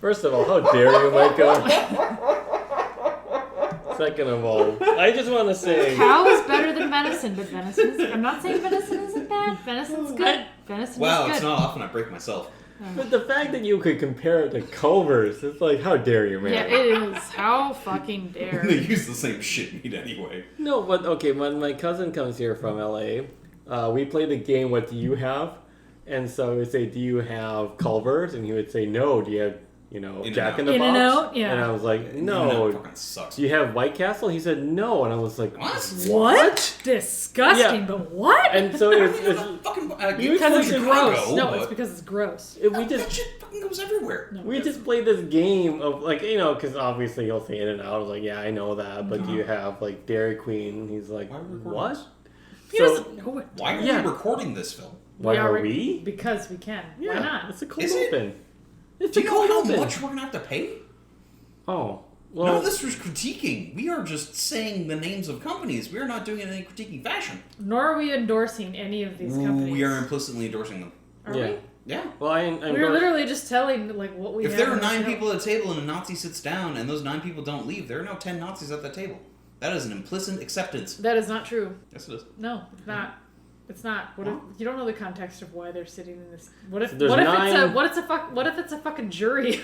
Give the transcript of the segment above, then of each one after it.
First of all, how dare you, Micah? Second of all, I just want to say... Cow is better than venison, but venison is... I'm not saying venison isn't bad. Venison's good. Venison is good. It's not often I break myself. But the fact that you could compare it to Culver's, it's like, how dare you, man? Yeah, it is. How fucking dare. They use the same shit meat anyway. No, but okay, when my cousin comes here from LA, we play the game, what do you have? And so we say, do you have Culver's? And he would say, no. Do you have, Jack in the Box? In-N-Out? Yeah. And I was like, no. In-N-Out fucking sucks. Do you have White Castle? He said, no. And I was like, what? Disgusting, but what? And so it's fucking... because it's gross. No, it's because it's gross. That shit fucking goes everywhere. No, we just played this game of, because obviously he'll say In-N-Out. I was like, yeah, I know that. But do you have, Dairy Queen? And he's like, what? He doesn't know it. Why are we recording this film? Why are we? Because we can. Yeah, why not? It's a cold open. Do you know how much we're going to have to pay? Oh. Well, none of this was critiquing. We are just saying the names of companies. We are not doing it in any critiquing fashion. Nor are we endorsing any of these companies. We are implicitly endorsing them. Are we? Yeah. Well, we're literally just telling what we If have. there are 9 people at a table and a Nazi sits down and those 9 people don't leave, there are now 10 Nazis at that table. That is an implicit acceptance. That is not true. Yes, it is. No, it's not. It's not. What if you don't know the context of why they're sitting in this? What if it's a fucking jury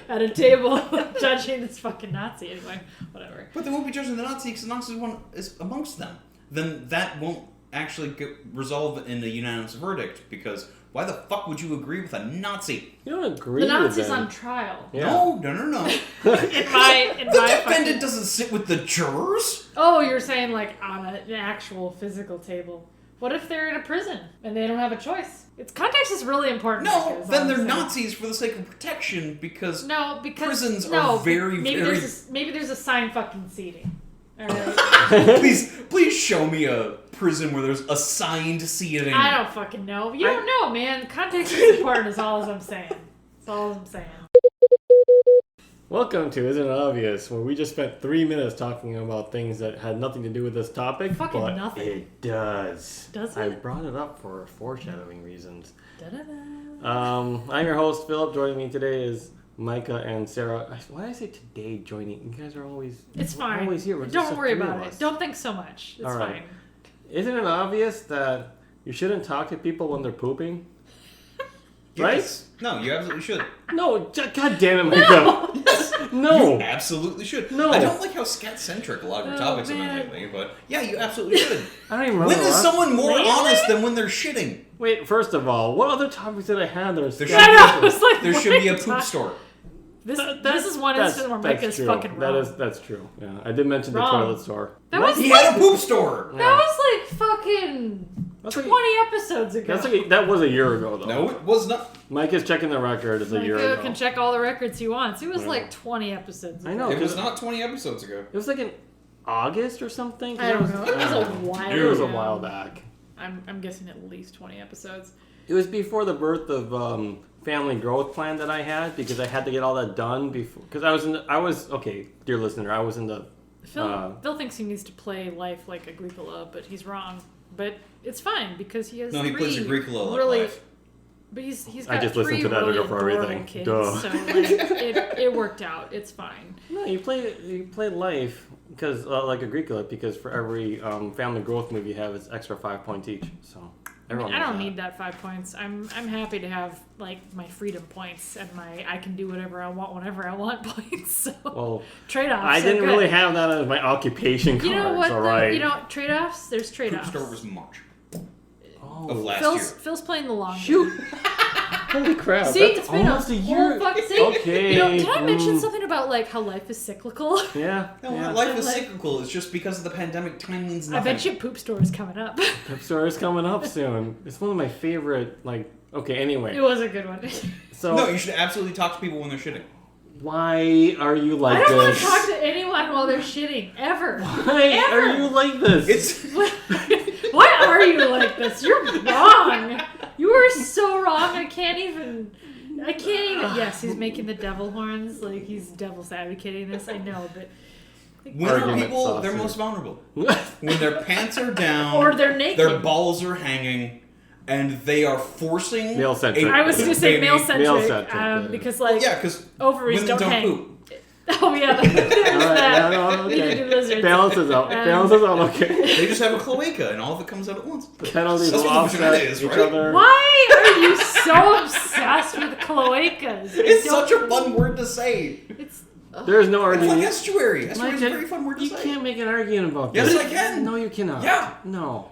at a table judging this fucking Nazi anyway? Whatever. But they won't be judging the Nazi because the Nazi one is amongst them. Then that won't actually resolve in a unanimous verdict because why the fuck would you agree with a Nazi? You don't agree. The with Nazi's them. on trial. Yeah. No. The defendant doesn't sit with the jurors. Oh, you're saying on an actual physical table. What if they're in a prison and they don't have a choice? Context is really important. No, then they're Nazis for the sake of protection because prisons are very, very... Maybe there's assigned fucking seating. All right. please show me a prison where there's assigned seating. I don't fucking know. You don't know, man. Context is important is all I'm saying. That's all I'm saying. Welcome to Isn't It Obvious, where we just spent 3 minutes talking about things that had nothing to do with this topic. Fucking but nothing. It does. Does it? I brought it up for foreshadowing reasons. Da-da-da. I'm your host, Philip. Joining me today is Micah and Sera. Why did I say today joining? You guys are always... It's fine. Always here. Don't worry about it. Don't think so much. It's fine. Isn't it obvious that you shouldn't talk to people when they're pooping? Yes. Right? No, you absolutely should. No, god damn it, Micah. No. You absolutely should. No. I don't like how scat-centric a lot of your topics have been lately, but yeah, you absolutely should. I don't even remember. When is someone more honest than when they're shitting? Wait, first of all, what other topics did I have that are There should be a poop store. This is one instance where Micah's fucking wrong. That's true. Yeah, I did mention the toilet store. He had a poop store. That was fucking 20 episodes ago. That was a year ago, though. No, it was not. Mike is checking the record. It's a year ago. Micah can check all the records he wants. It was 20 episodes ago. I know. It was not 20 episodes ago. It was in August or something. I don't know. It was a while. It was a while back. I'm guessing at least 20 episodes. It was before the birth of family growth plan that I had because I had to get all that done before. Because dear listener, I was in the. Phil thinks he needs to play life like Agricola, but he's wrong. But it's fine because he has he plays Agricola really, like life. But he's got I just listened to that really for everything. Kids, Duh. So it worked out. It's fine. No, you play life because like Agricola because for every family growth move you have, it's extra 5 points each. So. I don't need that 5 points. I'm happy to have my freedom points and my I can do whatever I want whenever I want points. So trade-offs. I didn't really have that as my occupation card. You know what? All right. Trade-offs. There's trade-offs. Poop store was March of last year. Phil's playing the long game. Shoot. Holy crap. See, that's it's been almost a year. Okay. Did I mention something about how life is cyclical? Yeah. Life is cyclical. It's just because of the pandemic, time means nothing. I bet you Poop Store is coming up. Poop Store is coming up soon. It's one of my favorite, anyway. It was a good one. No, you should absolutely talk to people when they're shitting. Why are you like this? I don't want to talk to anyone while they're shitting, ever. Why are you like this? Why are you like this? You're wrong. You are so wrong. I can't even. Yes, he's making the devil horns. He's devil's advocating this. I know, but. When are people their most vulnerable? When their pants are down. Or they're naked. Their balls are hanging. and they are forcing male-centric. I was going to say male-centric, yeah. because like ovaries women don't hang. poop. Oh yeah, there's that. Okay. Balances out. Okay. They just have a cloaca, and all of it comes out at once. Penalties That's will what the vagina offset is, each right? other. Why are you so obsessed with cloacas? It's such a fun word to say. It's There's no It's argument. like estuary. Estuary is a Micah, very fun word to you say. can't make an argument about Yes, this. I can. No, you cannot. Yeah. No.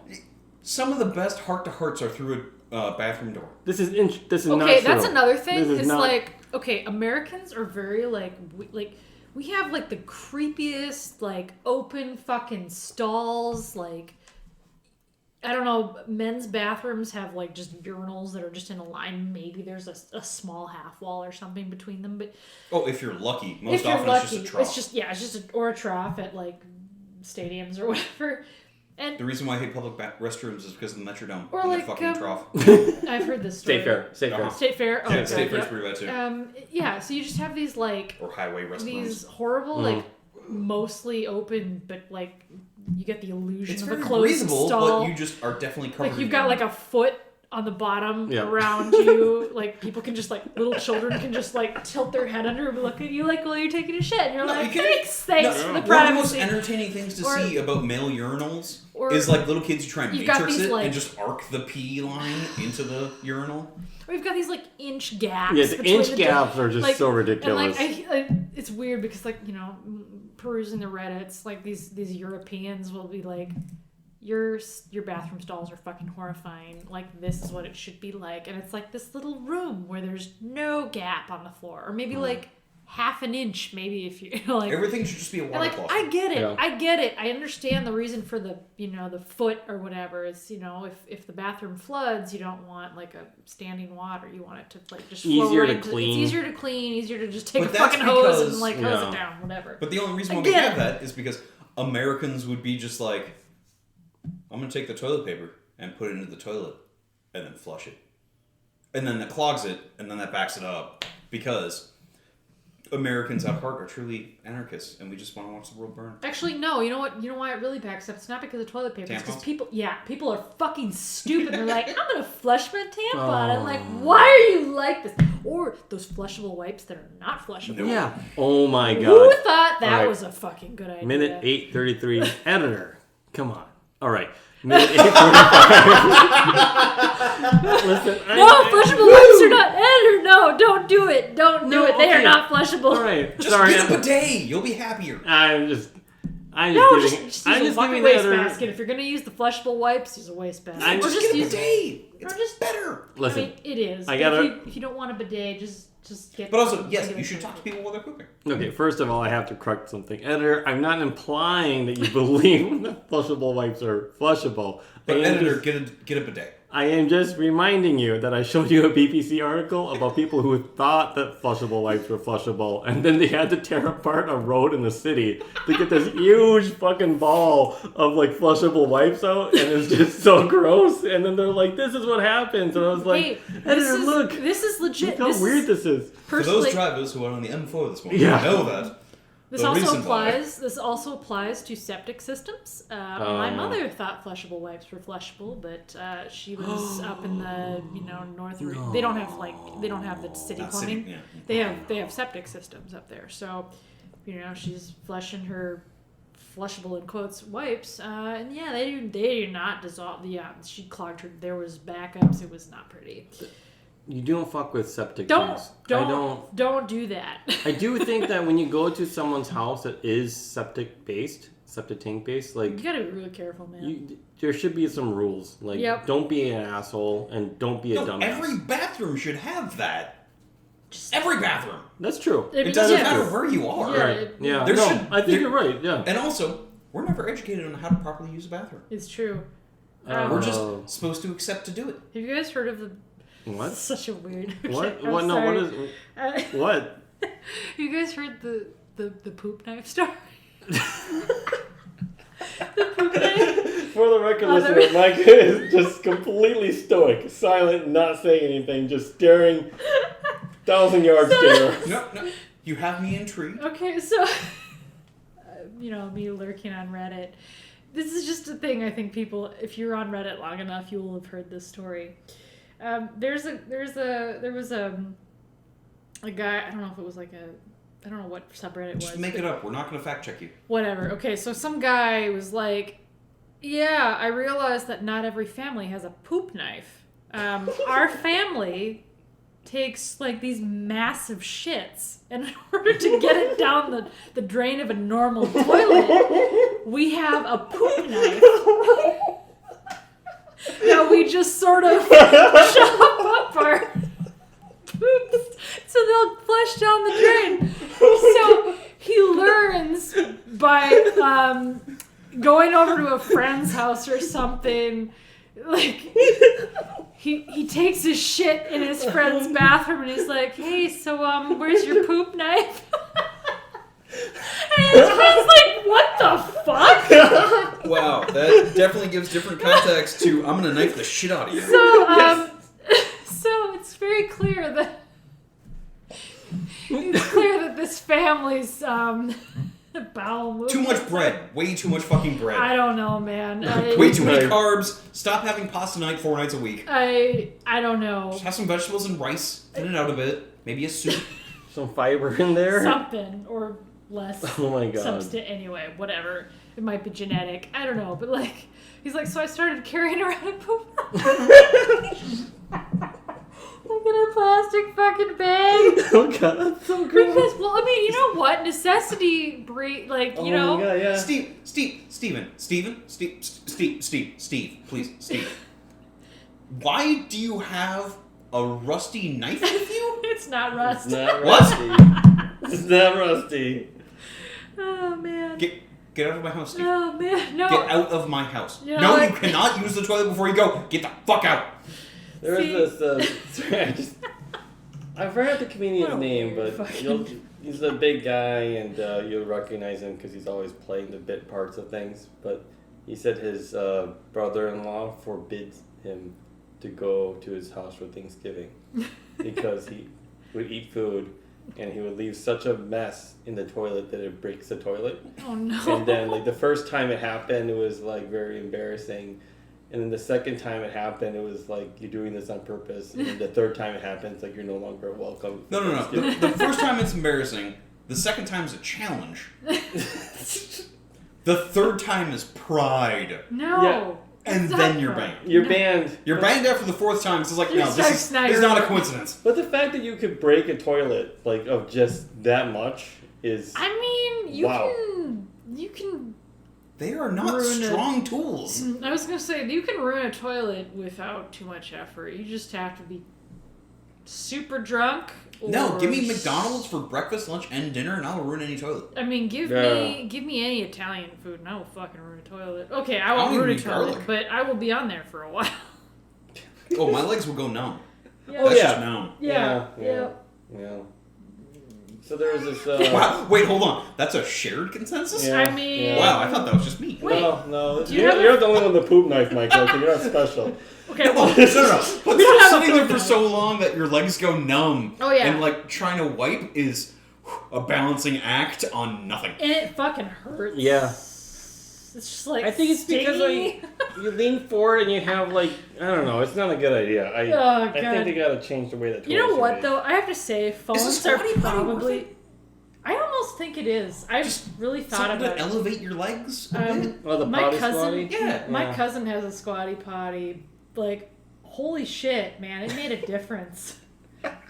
Some of the best heart-to-hearts are through a bathroom door. This is not true. okay. That's another thing. This is It's not- like okay, Americans are very we have like the creepiest like open fucking stalls like. I don't know, men's bathrooms have like just urinals that are just in a line. Maybe there's a small half wall or something between them. But if you're lucky. Most often it's just a trough. It's just a trough at like stadiums or whatever. And The reason why I hate public restrooms is because of the Metrodome. Or and like, their fucking trough. I've heard this story. State fair. State fair. Oh, Yeah, God, State Fair's yeah. pretty bad too. Yeah, so you just have these like Or highway restaurants. these horrible like mostly open, but like you get the illusion It's of very a closed breathable, stall. but you just are definitely covered. Like you've in got urine. like a foot on the bottom Yeah. around you. Like people can just like little children can just like tilt their head under and look at you like while you're taking a shit, and you're like, thanks for the One of the most privacy. entertaining things to Or- see about male urinals or- is like little kids who try and You've got matrix these, it like- and just arc the pee line into the urinal. Or you've got these like inch gaps. Yeah, the between inch the gaps are just like, so ridiculous. And like it's weird because like perusing the Reddits, like these Europeans will be like, your bathroom stalls are fucking horrifying. Like this is what it should be like, and it's like this little room where there's no gap on the floor, or maybe like half an inch, maybe if you like. Everything should just be a And water like closet. I get it, Yeah. I get it. I understand the reason for the the foot or whatever is if the bathroom floods, you don't want like a standing water. You want it to like just flow Easier right to into, clean. It's easier to clean, easier to just take But a that's fucking hose because- and like hose Yeah. it down, whatever. But the only reason I why we get have it. that is because Americans would be just like, I'm going to take the toilet paper and put it into the toilet and then flush it. And then that clogs it, and then that backs it up. Because Americans at heart are truly anarchists, and we just want to watch the world burn. Actually, no. You know what? You know why it really backs up? It's not because of toilet paper. It's because Tampons? people are fucking stupid. They're like, I'm gonna flush my tampon. I'm like, Oh. why are you like this? Or those flushable wipes that are not flushable. No. Yeah. Oh my Who god. thought that All right. was a fucking good idea? Minute 8:33. Editor. Come on. All right. Minute 8:45. Listen. No, flushable wipes are not editor. No, don't do it. Don't do No, it. They are okay. not flushable. All right. Just Sorry. get a bidet! You'll be happier. I'm just No, giving. just I'm use just a fucking giving the editor. wastebasket. If you're gonna use the flushable wipes, use a wastebasket. I'm Or Just just get a use. bidet! It's just- better! Listen. I mean, it is. I But gotta- if you don't want a bidet, just get. But also, yes, regular you should talk to toilet people while they're pooping. Okay, first of all, I have to correct something. Editor, I'm not implying that you believe that flushable wipes are flushable. But I am editor, just- get a bidet. I am just reminding you that I showed you a BBC article about people who thought that flushable wipes were flushable, and then they had to tear apart a road in the city to get this huge fucking ball of like flushable wipes out, and it's just so gross. And then they're like, "This is what happens," and I was like, Hey, "Editor, look, This is legit. look how weird this is." For those Personally, drivers who are on the M4 this morning, Yeah. know that. this the also reason why. applies. This also applies to septic systems. My mother thought flushable wipes were flushable, but she was up in the north. They don't have the city Not plumbing. city, yeah. They have septic systems up there. So, she's flushing her flushable in quotes wipes, and yeah, they do not dissolve. Yeah, she clogged her. There was backups. It was not pretty. You don't fuck with septic Don't tanks. I don't. do that. I do think that when you go to someone's house that is septic tank based, like You gotta be really careful, man. there should be some rules. Like, Yep. don't be an asshole and don't be a No, dumbass. every bathroom should have that. Every bathroom. That's true. It It doesn't yeah. matter where you are. Yeah, Right. it- Yeah. There no, should- I think there- you're right. Yeah. And also, we're never educated on how to properly use a bathroom. It's true. We're just Oh. supposed to accept to do it. Have you guys heard of the? What? Such a weird. What? I'm What? No. sorry. What is? Uh, What? you guys heard the poop knife story? For the record, Oh, there- listener, Micah is just completely stoic, silent, not saying anything, just staring, 1,000-yard stare. No. You have me intrigued. Okay, so me lurking on Reddit. this is just a thing. I think people, if you're on Reddit long enough, you will have heard this story. There was a guy. I don't know if it was like I don't know what subreddit it was. Just make it up. We're not going to fact check you. Whatever. Okay, so some guy was like, yeah, I realized that not every family has a poop knife. Our family takes like these massive shits, and in order to get it down the drain of a normal toilet, we have a poop knife. Now we just sort of chop up our poops so they'll flush down the drain. So he learns by going over to a friend's house or something. Like he takes his shit in his friend's bathroom and he's like, hey, so where's your poop knife? And his friend's like, what the fuck? Wow, that definitely gives different context to I'm gonna knife the shit out of you. So it's very clear that this family's bowel movement. Too much bread. Way too much fucking bread. I don't know, man. Way too many carbs. Stop having pasta night 4 nights a week. I don't know. Just have some vegetables and rice. Thin it out a bit. Maybe a soup. Some fiber in there. Something or less. Oh my god. Anyway, whatever. It might be genetic. I don't know. But like, he's like, so I started carrying around a poop. Like in a plastic fucking bag. Oh god, that's so gross. Because, well, I mean, you know what? Necessity breed, like, you know. Oh my god, yeah. Steve, please, Steve. Why do you have a rusty knife with you? It's not rusty. It's not What? rusty. It's not rusty. Oh, man. Get out of my house, Steve. Oh, man. No. Get out of my house. You know No, what? you cannot use the toilet before you go. Get the fuck out. There was this, I forgot the comedian's What a name, weird but fucking- he's a big guy, and you'll recognize him because he's always playing the bit parts of things. But he said his brother-in-law forbids him to go to his house for Thanksgiving because he would eat food, and he would leave such a mess in the toilet that it breaks the toilet. Oh, no. And then, like, the first time it happened, it was, like, very embarrassing. And then the second time it happened, it was like, you're doing this on purpose. And then the third time it happened, it's like, you're no longer welcome. No. The first time it's embarrassing. The second time is a challenge. The third time is pride. No. Yeah. And then you're banned. You're banned. You're banned after the fourth time. So it's like, You no, start this is snagging not a up. coincidence. But the fact that you could break a toilet, like, of just that much is... I mean, you Wow. can... They are not Ruin it. strong tools. I was going to say, you can ruin a toilet without too much effort. You just have to be super drunk. Or No, give me McDonald's for breakfast, lunch, and dinner, and I'll ruin any toilet. I mean, give me any Italian food, and I will fucking ruin a toilet. Okay, I won't don't ruin a even eat toilet, garlic. but I will be on there for a while. Oh, my legs will go numb. Yeah. That's yeah. just numb. Yeah. Yeah. So there was this... Wow, wait, hold on. That's a shared consensus? Yeah. I mean... Wow, I thought that was just me. Wait, No. do you You're, have a- you're the only one with the poop knife, Michael, so you're not special. Okay, No, well... But you're have a sitting there poop for knife. so long that your legs go numb. Oh, yeah. And, like, trying to wipe is a balancing act on nothing. And it fucking hurts. Yeah. It's just like I think it's because stingy. you lean forward and you have, like, I don't know, it's not a good idea. I God. think they gotta change the way that You know what, though? I have to say, phones are squatty potty worth probably... it? I almost think it is. I've Just really thought Something about to it. elevate your legs a bit. Oh, the My potty cousin, squatty? Yeah. my cousin has a squatty potty. Like, holy shit, man! It made a difference.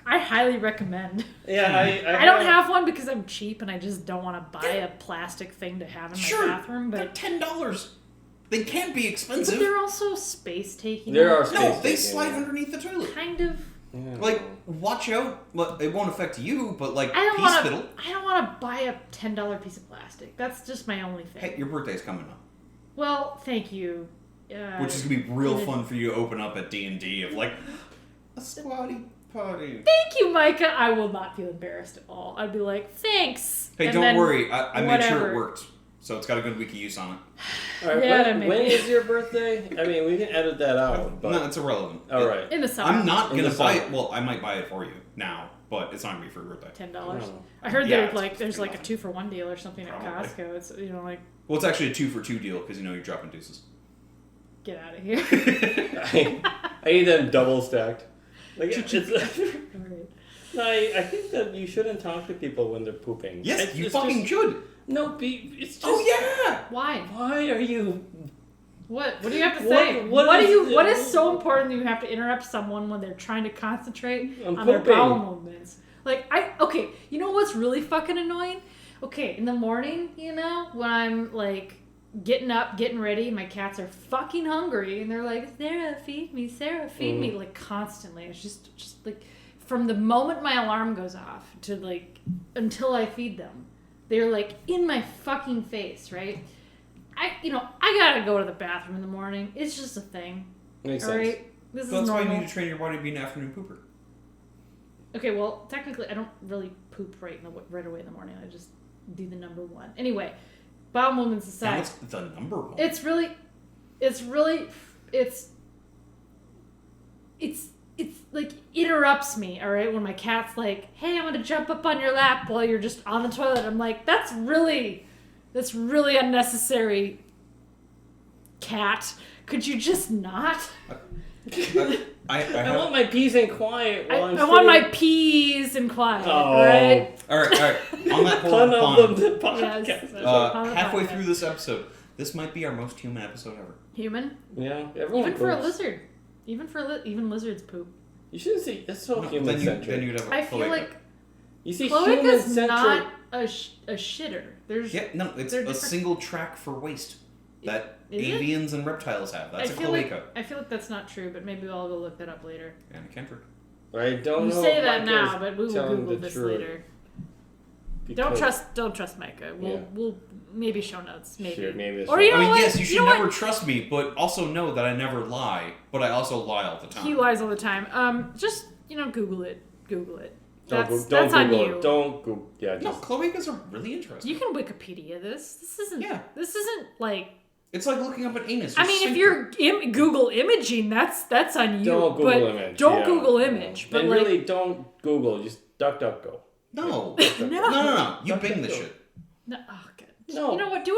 I highly recommend. Yeah, I don't have one because I'm cheap and I just don't want to buy a plastic thing to have in my bathroom. They're But $10. They can't be but expensive. they're also space taking. There are No, space they taking, slide yeah. underneath the toilet. kind of. Yeah. Like, watch out. Well, it won't affect you, but like, I don't pea want spittle. to. I don't want to buy a $10 piece of plastic. That's just my only thing. Hey, your birthday's coming up, Well, thank you. which is gonna be real it- fun for you to open up at D&D of like a squatty potty. Thank you, Micah. I will not feel embarrassed at all. I'd be like, thanks. Hey, And don't then worry. I made sure whatever. it worked, so it's got a good week of use on it. All right, Yeah, when maybe. is your birthday? I mean, we can edit that out, but... No, it's irrelevant. All right. In the summer. I'm not In gonna the buy summer. it. Well, I might buy it for you now, but it's not gonna be for your birthday. $10. Oh. I heard Yeah, there's like a nothing. 2-for-1 deal or something at Probably. Costco. It's like Well, it's actually a 2-for-2 deal because you're dropping deuces. get out of here. I need them double stacked. Like it's, Alright. I think that you shouldn't talk to people when they're pooping. Yes, you It's fucking just, should. No, it's just. Oh yeah. Why? Why are you? What do you have to What- say? what What is- is so important that you have to interrupt someone when they're trying to concentrate I'm on their pooping. bowel movements? Okay, you know what's really fucking annoying? Okay, in the morning, when I'm like getting up, getting ready, my cats are fucking hungry and they're like, Sera, feed me, like constantly. It's just like from the moment my alarm goes off to like until I feed them, they're like in my fucking face, right? I gotta go to the bathroom in the morning. It's just a thing. Makes All sense. right, this That's is why normal. you need to train your body to be an afternoon pooper. Okay, well, technically, I don't really poop right away in the morning. I just do the number one. Anyway, bowel movements aside, What's the number one? it's like interrupts me. All right, when my cat's like, "Hey, I'm gonna jump up on your lap while you're just on the toilet," I'm like, "That's really unnecessary, cat. Could you just not?" I want my peace and quiet while I'm I want my sitting- peas and quiet, Oh. right? All right. On that whole Pun of the pun, podcast. Yes. On the halfway podcast. through this episode, this might be our most human episode ever. Human? Yeah, everyone Even for a poops. lizard. Even lizards poop. You shouldn't see. That's so Then human centric. you'd have a I feel cloaca. like You see, human cloaca's centric. not a shitter. There's Yeah, no, it's they're a different. single track for waste that Is it? avians and reptiles have. That's a cloaca. I feel like that's not true, but maybe I'll go look that up later. And a Kendrick. I don't You know. say if that Micah's now, but we will telling Google the this truth, later. because- Don't trust Micah. We'll maybe show notes, maybe. Sure, maybe it's Or you know I mean, what? yes, you should know what? never trust me, but also know that I never lie. But I also lie all the time. He lies all the time. Just Google it. Google it. Don't That's Google on it. you. Don't Google. Yeah, No, just cloacas are really interesting. You can Wikipedia this. This isn't. Yeah. This isn't like. It's like looking up an anus. I mean, if you're Google imaging, that's on you. don't Google but image. Don't yeah. Google image. But and like, really, don't Google. Just DuckDuckGo. No. no. No. You Bing this shit. No, oh, God. No. You know what? Do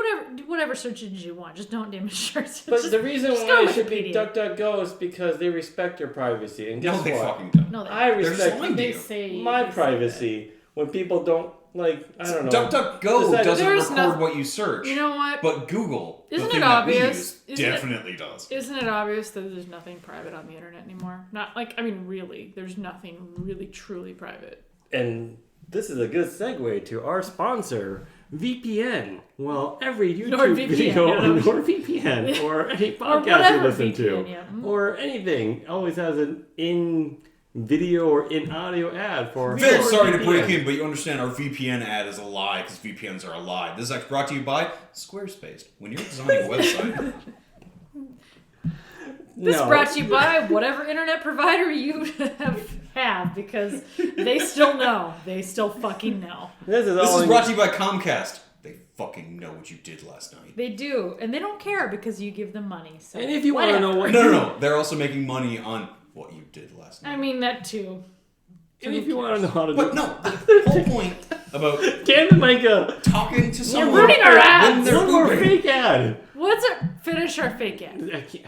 whatever search engine you want. Just don't image search. But Just- the reason just why go it should be Wikipedia. DuckDuckGo is because they respect your privacy. And guess No, they what? fucking don't. No, I They're just respect lying to they you. say my they say privacy when people don't like. I don't know. DuckDuckGo Decide- doesn't There's record no- what you search. that. You know what? But Google, Isn't the it thing that we obvious? use, Isn't it- definitely does. Isn't it obvious that there's nothing private on the internet anymore? Not like really. There's nothing really truly private. And this is a good segue to our sponsor, VPN. Well, every YouTube NordVPN, video yeah. on NordVPN or any podcast you whatever listen to, VPN, yeah. or anything, always has an in-video or in-audio ad for Very sorry to NordVPN. break in, but you understand our VPN ad is a lie because VPNs are a lie. This is actually brought to you by Squarespace. When you're designing a website, This No. brought to you by whatever internet provider you have because they still know. They still fucking know. This is this all is in- brought to you by Comcast. They fucking know what you did last night. They do, and they don't care because you give them money. So And if you want to know what, No. They're also making money on what you did last night. I mean that too. and if you want to know how to But do, no, the whole point about damn it, Micah, talking to someone ruining our ads. when they're one more pooping. fake ad. What's it? Finish our fake ad. I can't-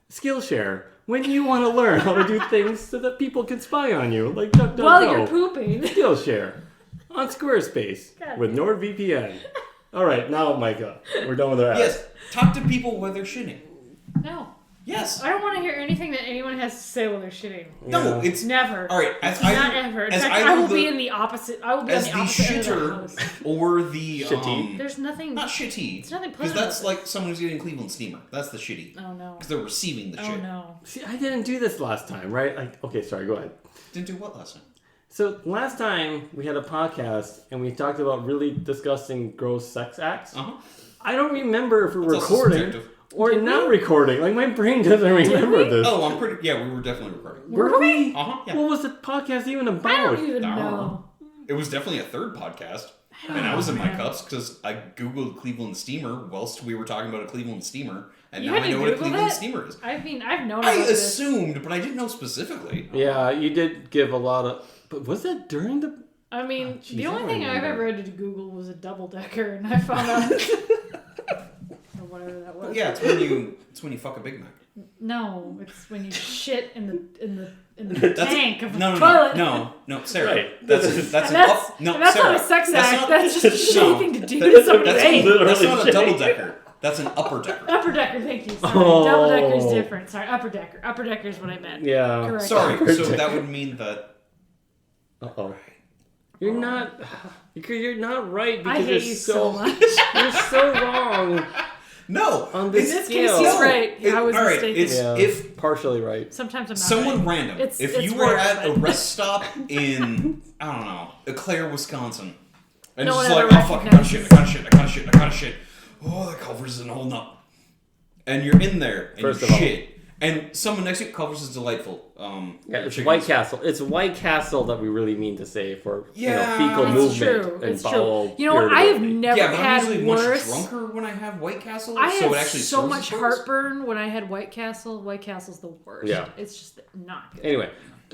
Skillshare. When you want to learn how to do things so that people can spy on you, like DuckDuckGo. While you're pooping. Skillshare on Squarespace God. with NordVPN. All right, now Micah, we're done with our ads. Yes, talk to people when they're shitting. No, Yes. I don't want to hear anything that anyone has to say while they're shitting. No, Yeah. it's Never. all right. As Not I, ever. In as fact, either I will the- be in the opposite. I will be on as the the opposite end of the shitter house. or the Shitty. There's nothing. not shitty. It's nothing because pleasant that's about like someone who's getting Cleveland steamer. That's the shitty. Oh no. Because they're receiving the Oh shit. no. See, I didn't do this last time, right? Okay, sorry, go ahead. Didn't do what last time? So last time we had a podcast and we talked about really disgusting gross sex acts. Uh huh. I don't remember if we were That's also recording subjective. or Did not we? recording. Like my brain doesn't remember we? this. Oh, I'm pretty. Yeah, we were definitely recording. Were we? Uh huh. Yeah. What was the podcast even I about? don't even I don't know. know. It was definitely a third podcast. And I was in my cups because I Googled Cleveland steamer whilst we were talking about a Cleveland steamer. And You now had I to know what a Google Cleveland that? steamer is. I mean, I've known I about this. assumed, but I didn't know specifically. Yeah, you did give a lot of But was that during the... I mean, geez, the I only don't thing I've remember. ever had to Google was a double-decker, and I found out... or whatever that was. Yeah, it's when you fuck a Big Mac. No, it's when you shit in the tank of a no, toilet. No, Sarah. Right. That's That's Sarah, not a sex that's act. not- That's just a no, shitty thing to do to somebody's That's tank. not a double decker. That's an upper decker. Upper decker, thank you. Sorry. Oh. Double decker is different. Sorry, upper decker. Upper decker is what I meant. Yeah. Correct. Sorry, so that would mean that. Uh-oh. You're not right because I hate you're you so much. you're so wrong No, on In this this scale. case, he's right. I was all right, mistaken. it's Yeah, if partially right. Sometimes I'm not someone right. random. It's If you rare, were at a but- rest stop in I don't know, Eau Claire, Wisconsin, and No just one like, ever oh fuck, I gotta shit, recognizes- I gotta shit. Oh, the covers isn't holding up. And you're in there and First you of all. shit, and someone next to you, covers is delightful. Yeah, it's chicken White soup. Castle. It's White Castle that we really mean to say for Yeah, fecal it's movement true. and It's true. bowel. You know what? I have irritability. never Yeah, but I'm had usually worse. much drunker when I have White Castle. I so had it actually so serves much its purpose. heartburn when I had White Castle. White Castle's the worst. Yeah. It's just not good. Anyway,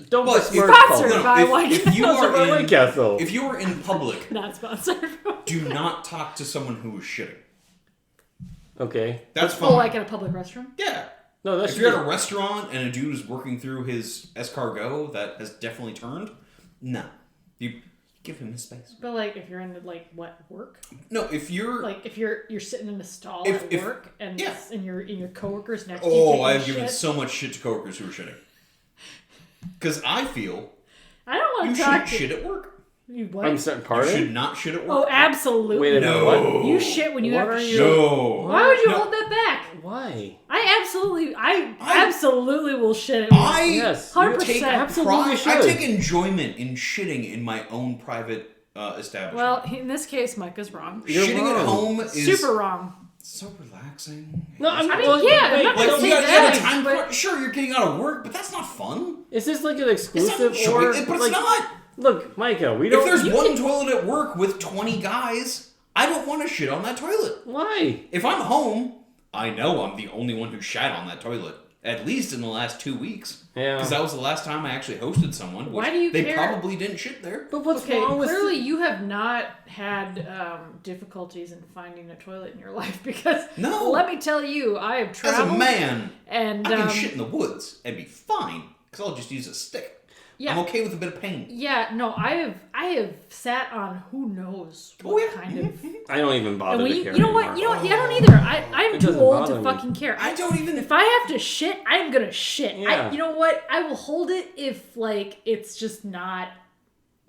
don't But besmirch if- Sponsored Paul. by White if you Sponsored by are White in Castle. if you are in public, Not sponsored. do not talk to someone who is shitting. Okay. That's fine. Oh, like at a public restroom? Yeah. No, that's If you're at a restaurant and a dude is working through his escargot that has definitely turned, no. You give him his space. But like if you're in what work? No, if you're Like if you're sitting in a stall If- at if- work and yeah. and your coworkers next to you oh, taking I've shit. given so much shit to coworkers who are shitting. Because I feel I don't you want to talk shouldn't to shit at work. you. What? I'm sorry, You pardon? should not shit at Oh, work. absolutely. Wait a minute, No. what? You shit when you What have to are shit. you- No. Why would you No. hold that back? Why? I absolutely will shit at work. I Yes. 100%. take Absolutely pride. I should. take enjoyment in shitting in my own private establishment. Well, in this case, Micah's wrong. You're shitting wrong. at home is Super wrong. so relaxing. No, I mean, I mean, well, yeah, wait, I'm not Like, gonna you say got you have a that, time but- crunch. Sure, you're getting out of work, but that's not fun. is this like an It's exclusive not joy, or but like, it's not. Look, Micah, we If don't. there's one toilet at work with 20 guys, I don't want to shit on that toilet. Why? If I'm home, I know I'm the only one who shat on that toilet. At least in the last 2 weeks. Yeah. Because that was the last time I actually hosted someone. Which Why do you they care? probably didn't shit there. But what's Okay, wrong with clearly you have not had difficulties in finding a toilet in your life because No. let me tell you, I have As traveled a man, and I can shit in the woods and be fine. Because I'll just use a stick. yeah, I'm okay with a bit of pain. yeah, no, I have sat on who knows Oh, what yeah. kind of. I don't even bother And when to you care know what, anymore. yeah, I don't either. I'm It too doesn't old to bother me. fucking care. I don't even... If I have to shit, I'm gonna shit. Yeah. You know what? I will hold it if it's just not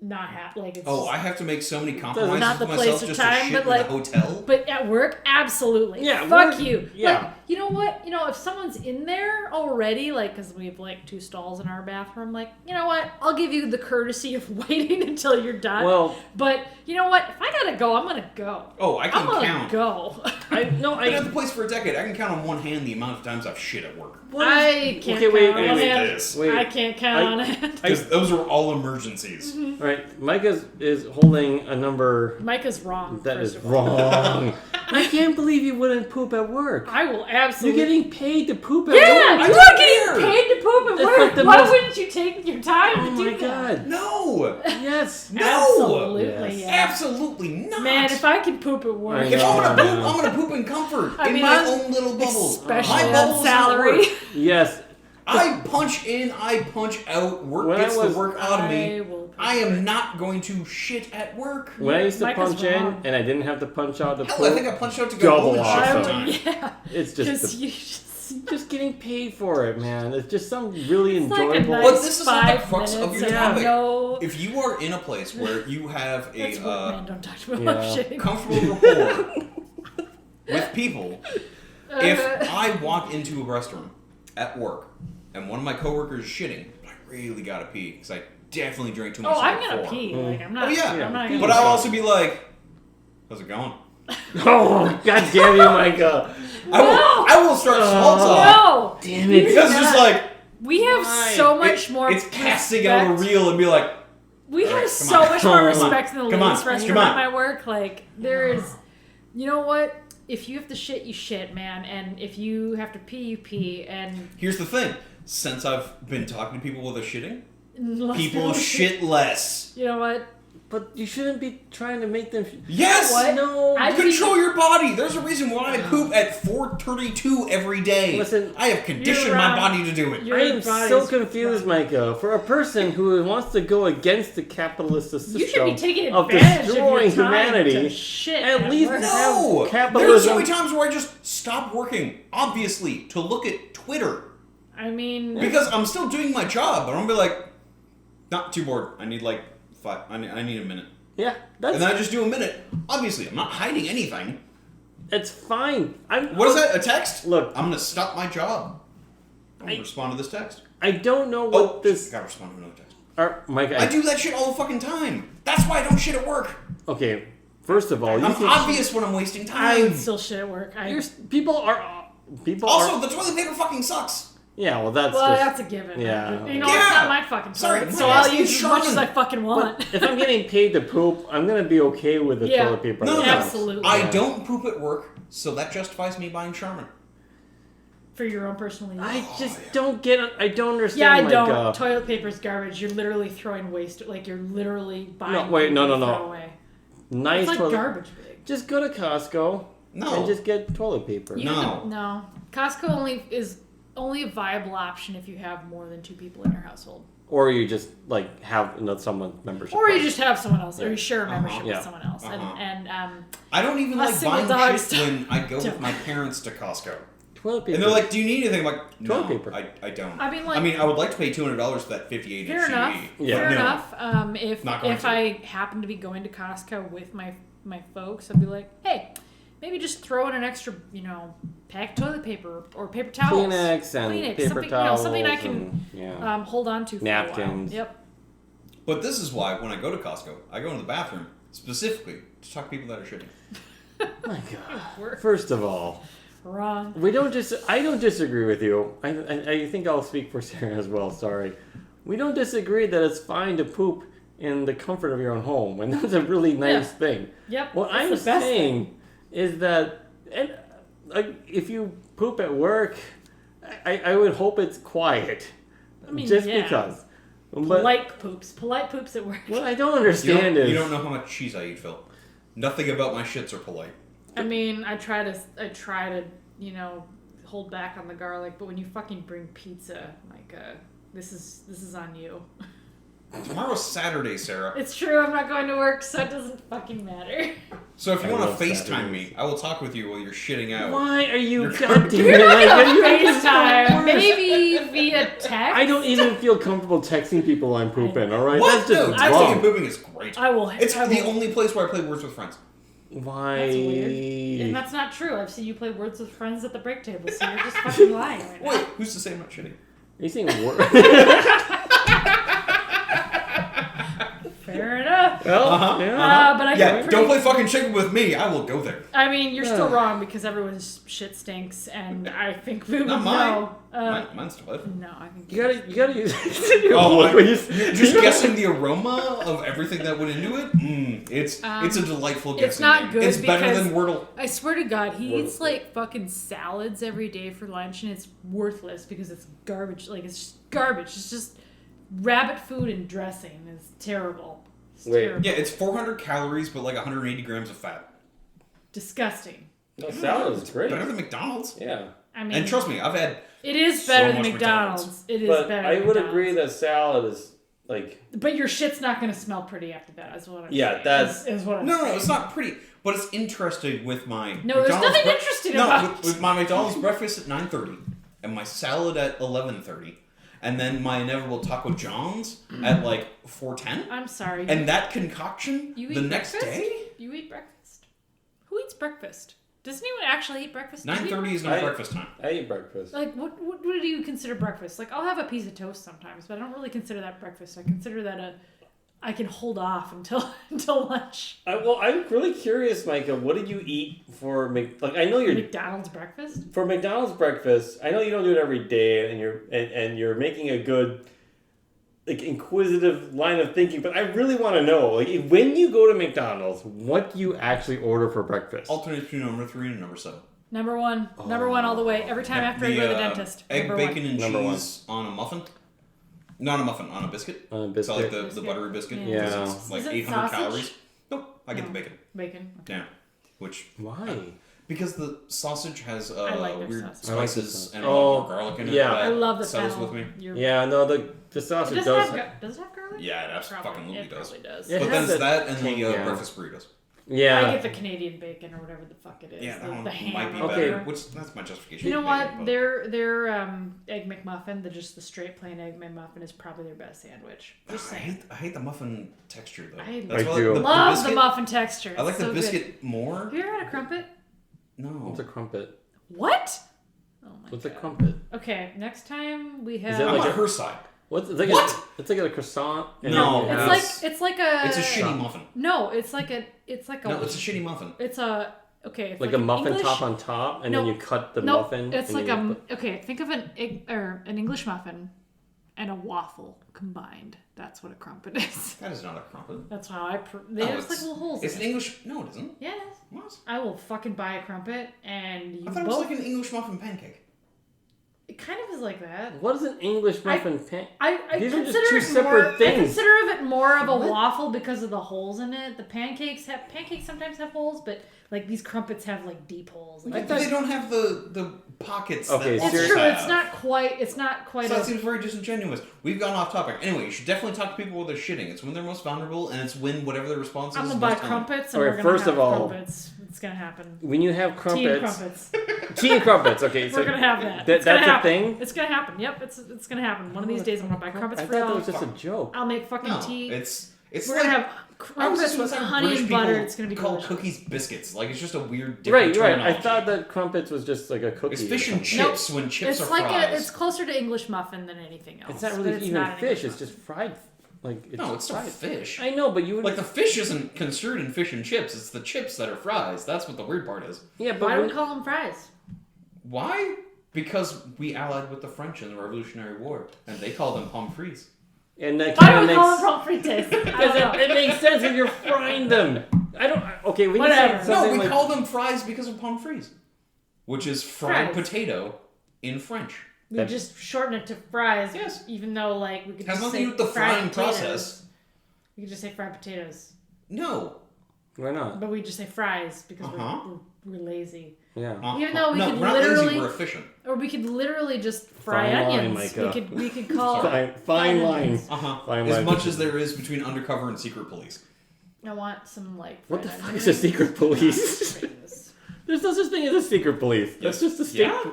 it's Oh, just, I have to make so many compromises Not the with place myself or just time, to shit but, in like- a hotel. But at work, absolutely. Yeah, Fuck work- you. yeah. Like, you know what? If someone's in there already, because we have 2 stalls in our bathroom, you know what? I'll give you the courtesy of waiting until you're done. Well, but you know what? If I gotta go, I'm gonna go. Oh, I can I'm gonna count. go. I've been at the place for a decade. I can count on one hand the amount of times I've shit at work. I can't Okay, wait, count wait, on wait, it. this. Wait. I can't count on it. Because those are all emergencies. Mm-hmm. all right, Micah is holding a number Micah's wrong. that first is of all. wrong. I can't believe you wouldn't poop at work. I will You're absolutely. getting paid to poop at Yeah, work. you don't are care. getting paid to poop at That's work. like the Why most- wouldn't you take your time Oh to do my that? god. No! Yes. No! Absolutely, Yes. yeah. Absolutely not! Man, if I can poop at work, I If I'm gonna No. poop, I'm gonna poop in comfort. I in mean, my I'm- own little bubble. especially My on bubble is not salary. work. Yes. I punch in, I punch out. Work When I gets was- the work out of me. I will poop I at am work. not going to shit at work. When I used to Micah's punch in wrong. and I didn't have to punch out the Hell, poop, I think I punched out to go Double home and shit I awesome. sometimes. would, yeah. it's Because just you just. just getting paid for it, man. It's just some really It's like a enjoyable. nice But this is not the 5 crux of minutes your and topic. no- If you are in a place where you have That's a what, man, don't talk to me yeah. about shit. comfortable rapport with people, if Uh, I walk into a restroom at work and one of my coworkers is shitting, but I really gotta pee because I definitely drank too much. Oh, the I'm night gonna before. pee. Mm. Like I'm not. Oh yeah, I'm not pee. gonna. but I'll also be like, "How's it going?" Oh, god damn you, Micah. I will start small talk No, Damn it. because it's just like we have Why? so much more. it's casting out a reel and be like, We have Alright, so come on. much more Come on. respect in the Come on. ladies' restroom Come on. at my work. Like there is, you know what? If you have to shit, you shit, man. And if you have to pee, you pee. And here's the thing: since I've been talking to people while they're shitting, People shit less. You know what? But you shouldn't be trying to make them... Yes! What? No. Control your body! There's a reason why I poop at 4:32 every day. Listen, I have conditioned my body to do it. I am so confused, Micah. For a person who wants to go against the capitalist system you should be taking of advantage destroying of your time humanity, to shit at least work. No! have capitalism... There's so many times where I just stop working, obviously, to look at Twitter. I mean... Because I'm still doing my job, but I'm gonna be like, not too bored. I need like 5. I need a minute. Yeah, that's... And then I just do a minute. Obviously, I'm not hiding anything. It's fine. What is that? A text? Look. I'm gonna stop my job. I'm gonna respond to this text. I don't know what this... I gotta respond to another text. Micah, I do that shit all the fucking time. That's why I don't shit at work. Okay, first of all... I'm obvious when I'm wasting time. I would still shit at work. People are... Also, the toilet paper fucking sucks. Yeah, well, that's well, just... that's a given. Yeah. You know, it's not my fucking toilet, so I'll use as much as I fucking want. If I'm getting paid to poop, I'm going to be okay with the toilet paper. No, absolutely. I don't poop at work, so that justifies me buying Charmin. For your own personal use. I just don't get it. I don't understand. Yeah, I don't. Toilet paper's garbage. You're literally throwing waste. Like, you're literally buying... No. Away. Nice it's like toilet... garbage big. Just go to Costco and just get toilet paper. No. Costco is only a viable option if you have more than 2 people in your household. Or you just, like, have someone's membership. Or you just have someone else. Or you share a membership with someone else. And I don't even like buying shit when I go with my parents to Costco. Toilet paper. And they're like, do you need anything? I'm like, no, toilet paper. I don't. I mean, I would like to pay $200 for that 58 Fair enough. Yeah. Fair enough. If I happen to be going to Costco with my folks, I'd be like, hey, maybe just throw in an extra, pack of toilet paper or paper towels. Kleenex and paper towels. Something I can hold on to for napkins. a while. Yep. But this is why when I go to Costco, I go into the bathroom specifically to talk to people that are shitting. My God. First of all, wrong. I don't disagree with you. I think I'll speak for Sera as well. Sorry. We don't disagree that it's fine to poop in the comfort of your own home, and that's a really nice thing. Yep. What I'm saying is that, if you poop at work, I would hope it's quiet. I mean, just because. Polite poops at work. What I don't understand is you don't know how much cheese I eat, Phil. Nothing about my shits are polite. I mean, I try to hold back on the garlic, but when you fucking bring pizza, Micah, this is on you. Tomorrow's Saturday, Sera. It's true, I'm not going to work, so it doesn't fucking matter. So if you want to FaceTime me, I will talk with you while you're shitting out. Why are you FaceTime? Maybe via text? I don't even feel comfortable texting people while I'm pooping, alright? What? That's just texting wrong. and pooping is great. It's the only place where I play Words with Friends. Why? That's weird. And that's not true. I've seen you play Words with Friends at the break table, so you're just fucking lying right now. Wait, who's to say I'm not shitting? Are you saying words? Fair enough. Well, but I don't play fucking chicken with me. I will go there. I mean, you're still wrong because everyone's shit stinks, and I think we would know. Mine's good. No, I think you gotta use. You're just guessing the aroma of everything that went into it. It's a delightful guessing. It's not good. It's better than Wordle. I swear to God, he eats like fucking salads every day for lunch, and it's worthless because it's garbage. Like it's just garbage. It's just rabbit food and dressing. It's terrible. Terrible. Yeah, it's 400 calories, but like 180 grams of fat. Disgusting. No, salad is great. Better than McDonald's. Yeah. I mean, and trust me, I've had. It is better than McDonald's. It is better. But I would agree that salad is like. But your shit's not going to smell pretty after that. Is what I'm saying. Yeah, that's is what I'm saying. No, it's not pretty. But it's interesting with my. No, there's nothing interesting about it. With my McDonald's breakfast at 9:30 and my salad at 11:30. And then my inevitable Taco John's at like 4:10. I'm sorry. And that concoction the next day? You eat breakfast? Who eats breakfast? Does anyone actually eat breakfast? 9:30 is not breakfast time. I eat breakfast. Like, what do you consider breakfast? Like, I'll have a piece of toast sometimes, but I don't really consider that breakfast. I consider that I can hold off until lunch. I'm really curious, Micah. What did you eat for I know you're McDonald's breakfast. For McDonald's breakfast, I know you don't do it every day, and you're making a good, inquisitive line of thinking. But I really want to know, when you go to McDonald's, what do you actually order for breakfast? Alternate between number 3 and number 7. Number one all the way. Every time after I go to the dentist. Egg, bacon, and number cheese on a muffin. Not a muffin, on a biscuit. On a biscuit. So like the buttery biscuit. Yeah. Because it's like Is it 800 sausage? calories. Nope, I get the bacon. Bacon. Okay. Yeah. Which... Why? Because the sausage has like their weird sausage. I like spices the and a lot more garlic in it. yeah. that I love the settles fennel. with me. Yeah, no, the sausage Does does. it have garlic? Yeah, it absolutely It does. probably does. It But has then it's a that and the tang, yeah. breakfast burritos. Yeah. I get the Canadian bacon or whatever the fuck it is. Yeah, that one the ham might be or better. whatever. Which that's my justification. You know for what? bacon, but- Their egg McMuffin, the straight plain egg McMuffin, is probably their best sandwich. Just saying. I hate the muffin texture though. I That's why do. Love biscuit, the muffin texture. I like It's the so biscuit more. Good. Have you ever had a crumpet? No. What's a crumpet? What? Oh my What's god. a crumpet? Okay, next time we have. Is it I'm like on her side. What's it's like What? it's like a croissant. And No, then you It's have- like a. It's a shitty muffin. No, it's like a. No, it's a shitty muffin. It's a. Okay. It's like a an muffin English, top on top, and then No, you cut the no, muffin. it's and like then you okay. Think of an English muffin, and a waffle combined. That's what a crumpet is. That is not a crumpet. That's how there's like little holes. It's in an it. English. No, it isn't. Yeah, it is. What? I will fucking buy a crumpet, and you I thought it both. was like an English muffin pancake. It kind of is like that. What is an English muffin pan? I These are consider just two it separate more, things. I consider it more of a What? waffle because of the holes in it. The pancakes sometimes have holes, but like these crumpets have like deep holes. Like, But they don't have the pockets. Okay, that it's waffles true. have. It's not quite. So a, that seems very disingenuous. We've gone off topic. Anyway, you should definitely talk to people while they're shitting. It's when they're most vulnerable, and it's when whatever the response is. I'm gonna is buy most common. crumpets, and Okay, we're gonna first have of all- crumpets. It's gonna happen. When you have Tea and crumpets, crumpets. tea and crumpets. Okay, so We're gonna have that. That- It's gonna that's a happen. thing? It's gonna happen. Yep, it's gonna happen. One of these days, I'm gonna buy crumpets I for thought that y'all. was just a joke. I'll make fucking No, tea. it's We're like gonna have I was crumpets just with gonna say honey British and butter. people It's gonna be call delicious. cookies biscuits. Like it's just a weird different Right. I terminology. thought that crumpets was just like a cookie. It's or fish and something. chips when chips It's are like fries. it's closer to English muffin than anything else. It's not but really it's even not an fish. English It's just fried. Like it's no, it's still fried. fish. I know, but you would Like the fish isn't construed in fish and chips. It's the chips that are fries. That's what the weird part is. yeah, muffin. but Why do when- we call them fries? Why? Because we allied with the French in the Revolutionary War, and they called them pommes frites. and that Why kind do of we call them makes pommes frites? I because don't know. it makes sense if you're frying them. I don't. Okay, when Whatever. you said No, something we like call them fries because of pommes frites, which is fried Fries. potato in French. We That- just shorten it to fries. Yes. Even though like we could Has just nothing say to do with the fried frying potatoes. process. We could just say fried potatoes, No. why not? but we just say fries because Uh-huh. we're lazy. Yeah. Even though we no, could we're not lazy, literally- we're efficient. Or we could literally just fry Fine line, onions. Micah. We could call. Fine line. Uh-huh. Fine As line. much as there is between undercover and secret police. I want some like. What the fried fuck onions. is a secret police? Rings. There's no such thing as a secret police. That's just a state. Yeah.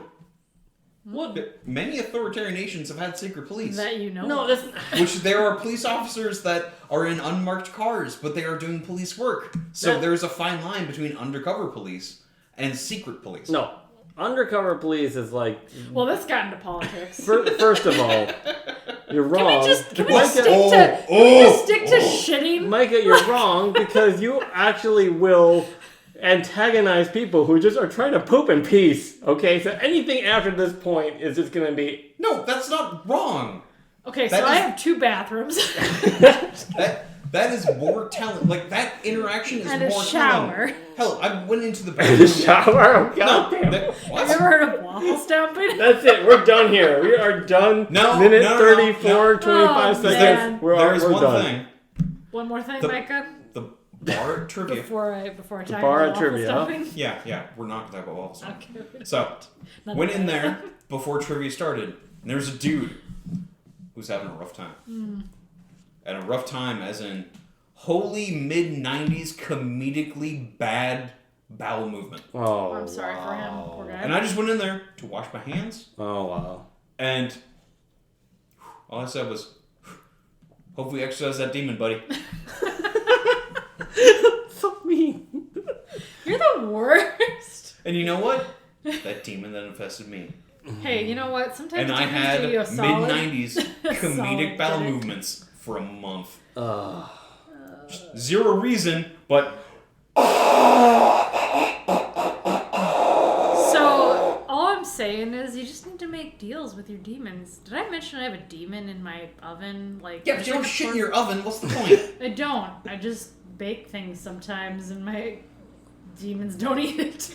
What? Many authoritarian nations have had secret police. That you know. No, of. that's Which there are police officers that are in unmarked cars, but they are doing police work. So That- there's a fine line between undercover police and secret police. no. Undercover police is like. Well, this got into politics. First of all, you're Can wrong. we just stick Micah, to shitting? Micah, you're wrong because you actually will antagonize people who just are trying to poop in peace. Okay, so anything after this point is just gonna be. No, that's not wrong. Okay, so That I is- have 2 bathrooms That is more telling. Like that interaction is and a more shower. telling. Hell, I went into the The bathroom. shower. Oh, No, goddamn. what? Have you ever heard of waffle stamping? That's it. We're done here. We are done. No, Minute no, no, 34, no. 25 Oh, seconds. man. We're There's we're one done. thing. One more thing, The- Micah, The bar trivia. before I talk bar about waffle trivia. stamping. Yeah, we're not gonna talk about waffle stuff. Okay. So, None went of in that. there before trivia started, and there's a dude who's having a rough time. And a rough time as in wholly mid-90s comedically bad bowel movement. Oh, I'm sorry for him, wow. poor guy. And I just went in there to wash my hands, Oh, wow. and all I said was, hope we exercise that demon, buddy. So mean. You're the worst. And you know what? That demon that infested me. Hey, you know what? Sometimes And I demons had do you a solid. mid-90s comedic solid bowel dick. movements for a month. Ugh. Zero reason, but So all I'm saying is, you just need to make deals with your demons. Did I mention I have a demon in my oven? Like yeah, but it's you don't like a shit in porn- your oven. What's the point? I don't. I just bake things sometimes, and my demons don't eat it.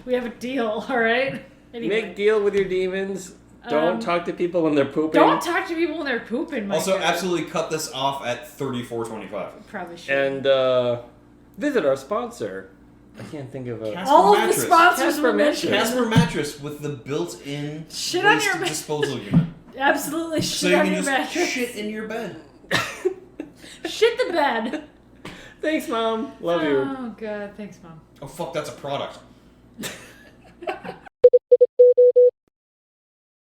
We have a deal, all right? Anyway. Make deal with your demons. Don't talk to people when they're pooping. Don't talk to people when they're pooping, Micah. Also, absolutely cut this off at 34:25. Probably should. And visit our sponsor. I can't think of a... Casper all mattress. of the sponsors Casper were mattress. mentioned. Casper mattress with the built-in Shit on waste your disposal unit. Absolutely So shit you on can your just mattress. shit in your bed. Shit the bed. Thanks, Mom. Love you. Oh, God. Thanks, Mom. Oh, fuck, that's a product.